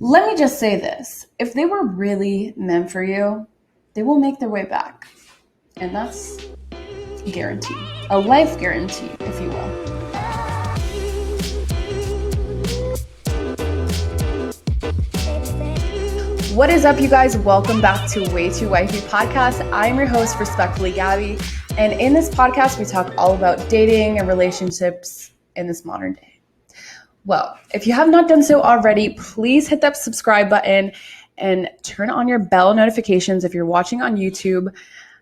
Let me just say this. If they were really meant for you, they will make their way back. And that's a guarantee. A life guarantee, if you will. What is up, you guys? Welcome back to Way Too Wifey podcast. I'm your host, Respectfully Gabby. And in this podcast, we talk all about dating and relationships in this modern day. Well, if you have not done so already, please hit that subscribe button and turn on your bell notifications if you're watching on YouTube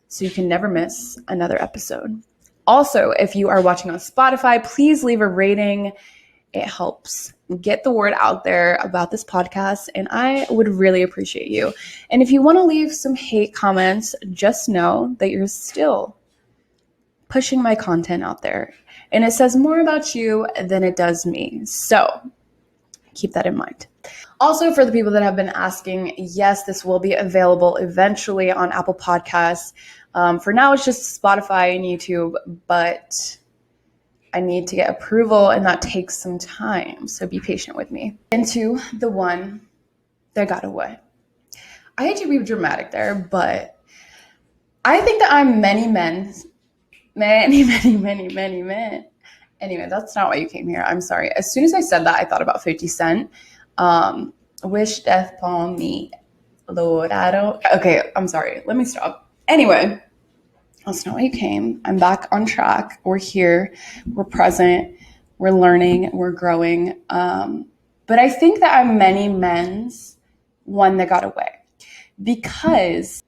so you can never miss another episode. Also, if you are watching on Spotify, please leave a rating. It helps get the word out there about this podcast, and I would really appreciate you. And if you want to leave some hate comments, just know that you're still pushing my content out there. And it says more about you than it does me. So keep that in mind. Also, for the people that have been asking, yes, this will be available eventually on Apple Podcasts. For now, it's just Spotify and YouTube, but I need to get approval, and that takes some time. So be patient with me. Into the one that got away. I hate to be dramatic there, but I think that I'm many men. Anyway, that's not why you came here. I'm sorry. As soon as I said that, I thought about 50 Cent. Wish death upon me, Lord, I don't. Okay, I'm sorry. Let me stop. Anyway, that's not why you came. I'm back on track. We're here. We're present. We're learning. We're growing. But I think that I'm many men's one that got away because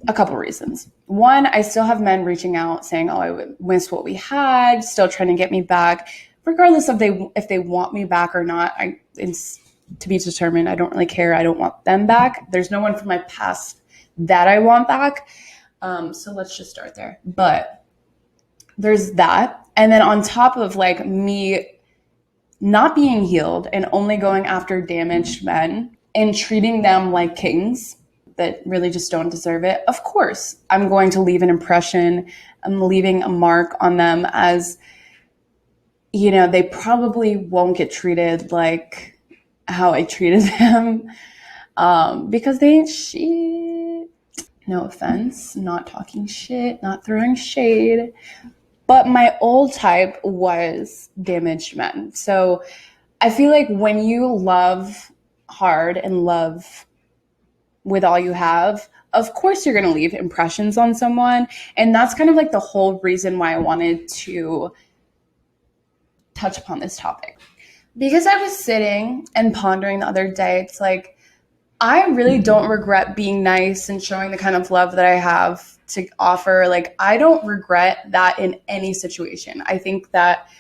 a couple reasons. One, I still have men reaching out saying, oh, I missed what we had, still trying to get me back. Regardless of if they want me back or not, it's to be determined. I don't really care. I don't want them back. There's no one from my past that I want back. So let's just start there. But there's that. And then on top of like me not being healed and only going after damaged men and treating them like kings that really just don't deserve it, of course, I'm going to leave an impression. I'm leaving a mark on them as, you know, they probably won't get treated like how I treated them because they ain't shit. No offense, not talking shit, not throwing shade. But my old type was damaged men. So I feel like when you love hard and love with all you have, of course you're going to leave impressions on someone. And that's kind of like the whole reason why I wanted to touch upon this topic. Because I was sitting and pondering the other day, it's like, I really don't regret being nice and showing the kind of love that I have to offer. Like, I don't regret that in any situation. I think that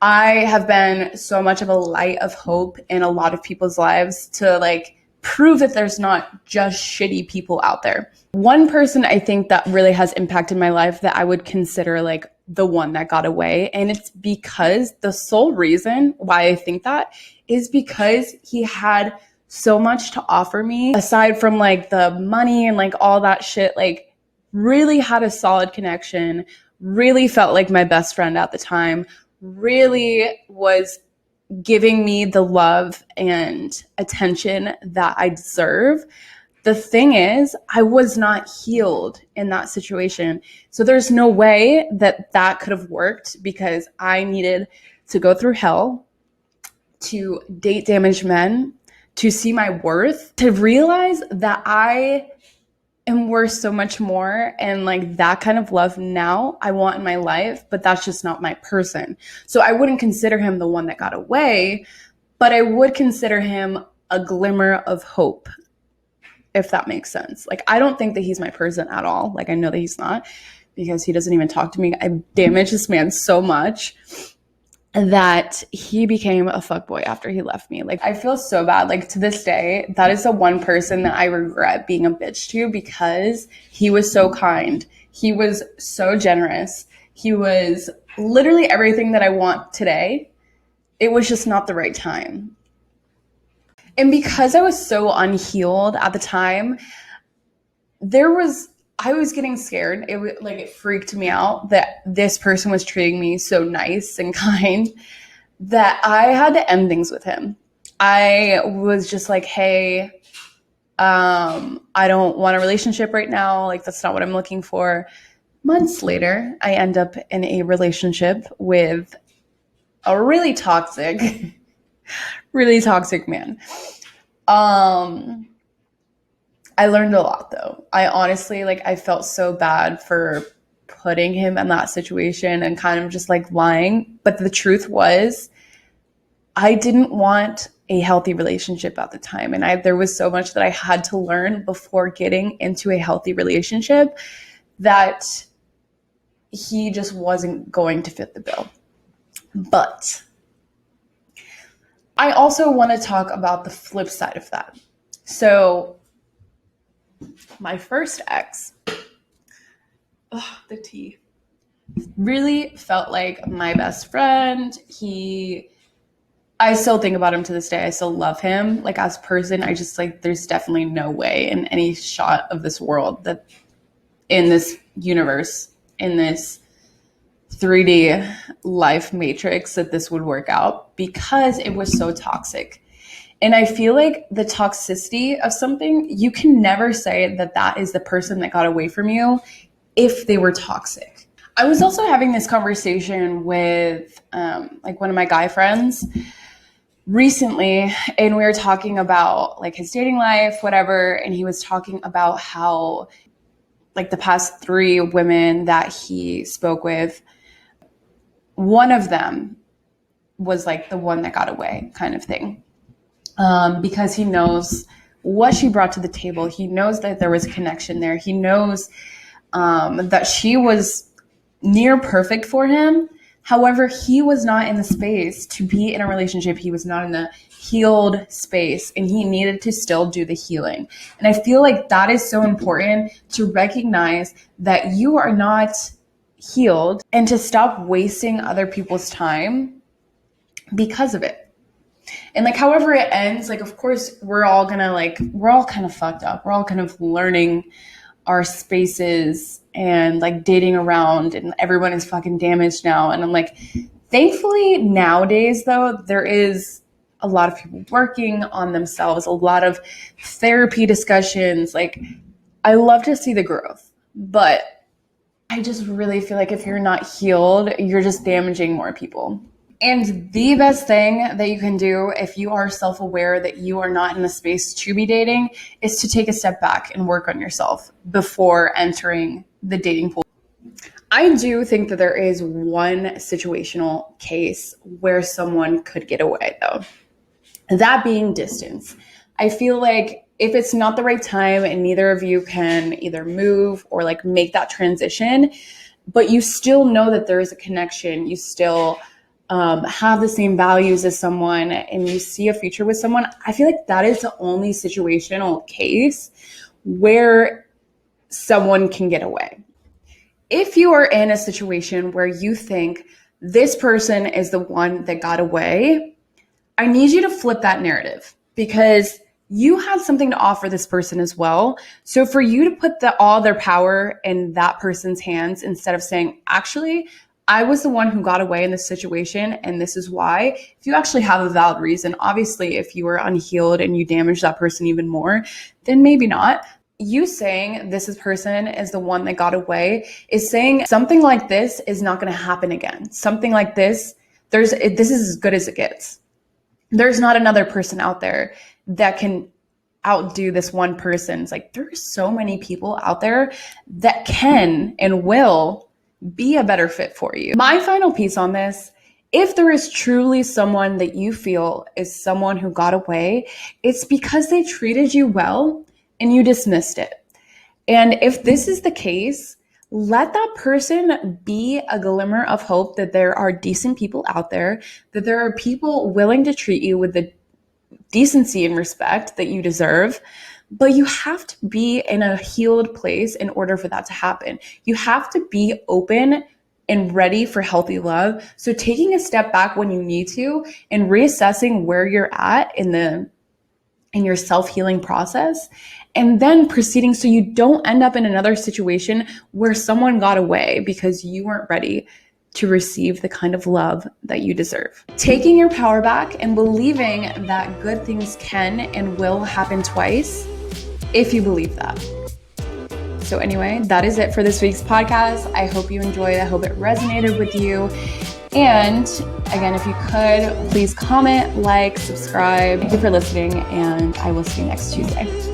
I have been so much of a light of hope in a lot of people's lives to like prove that there's not just shitty people out there. One person I think that really has impacted my life that I would consider like the one that got away. And it's because the sole reason why I think that is because he had so much to offer me aside from like the money and like all that shit, like really had a solid connection, really felt like my best friend at the time, really was giving me the love and attention that I deserve. The thing is, I was not healed in that situation. So there's no way that that could have worked because I needed to go through hell to date damaged men, to see my worth, to realize that I am worth so much more. And like that kind of love now I want in my life, but that's just not my person. So I wouldn't consider him the one that got away, but I would consider him a glimmer of hope, if that makes sense. Like, I don't think that he's my person at all. Like, I know that he's not because he doesn't even talk to me. I damaged this man so much that he became a fuckboy after he left me. Like, I feel so bad. Like, to this day, that is the one person that I regret being a bitch to because he was so kind. He was so generous. He was literally everything that I want today. It was just not the right time. And because I was so unhealed at the time, I was getting scared. It freaked me out that this person was treating me so nice and kind that I had to end things with him. I was just like, hey, I don't want a relationship right now. Like, that's not what I'm looking for. Months later, I end up in a relationship with a really toxic, really toxic man. I learned a lot though. I honestly, like, I felt so bad for putting him in that situation and kind of just like lying. But the truth was, I didn't want a healthy relationship at the time. And there was so much that I had to learn before getting into a healthy relationship that he just wasn't going to fit the bill. But I also want to talk about the flip side of that. So my first ex, the tea, really felt like my best friend. I still think about him to this day. I still love him. Like, as a person, I just like, there's definitely no way in any shot of this world, that in this universe, in this 3D life matrix, that this would work out, because it was so toxic. And I feel like the toxicity of something, you can never say that that is the person that got away from you if they were toxic. I was also having this conversation with like one of my guy friends recently, and we were talking about like his dating life, whatever. And he was talking about how like the past 3 women that he spoke with, one of them was like the one that got away, kind of thing. Because he knows what she brought to the table. He knows that there was a connection there. He knows that she was near perfect for him. However, he was not in the space to be in a relationship. He was not in the healed space, and he needed to still do the healing. And I feel like that is so important, to recognize that you are not healed and to stop wasting other people's time because of it. And like, however it ends, like, of course, we're all kind of fucked up. We're all kind of learning our spaces and like dating around, and everyone is fucking damaged now. And I'm like, thankfully nowadays though, there is a lot of people working on themselves, a lot of therapy discussions. Like, I love to see the growth, but I just really feel like if you're not healed, you're just damaging more people. And the best thing that you can do if you are self-aware that you are not in the space to be dating is to take a step back and work on yourself before entering the dating pool. I do think that there is one situational case where someone could get away, though. That being distance. I feel like if it's not the right time and neither of you can either move or like make that transition, but you still know that there is a connection, you still have the same values as someone, and you see a future with someone, I feel like that is the only situational case where someone can get away. If you are in a situation where you think this person is the one that got away, I need you to flip that narrative, because you had something to offer this person as well. So for you to put all their power in that person's hands, instead of saying, actually, I was the one who got away in this situation, and this is why. If you actually have a valid reason, obviously, if you were unhealed and you damaged that person even more, then maybe not. You saying this person is the one that got away is saying something like this is not going to happen again. Something like this, this is as good as it gets. There's not another person out there that can outdo this one person. It's like, there's so many people out there that can and will be a better fit for you. My final piece on this, if there is truly someone that you feel is someone who got away, it's because they treated you well and you dismissed it. And if this is the case, let that person be a glimmer of hope that there are decent people out there, that there are people willing to treat you with the decency and respect that you deserve. But you have to be in a healed place in order for that to happen. You have to be open and ready for healthy love. So taking a step back when you need to and reassessing where you're at in your self-healing process, and then proceeding so you don't end up in another situation where someone got away because you weren't ready to receive the kind of love that you deserve. Taking your power back and believing that good things can and will happen twice, if you believe that. So anyway, that is it for this week's podcast. I hope you enjoyed. I hope it resonated with you. And again, if you could, please comment, like, subscribe. Thank you for listening, and I will see you next Tuesday.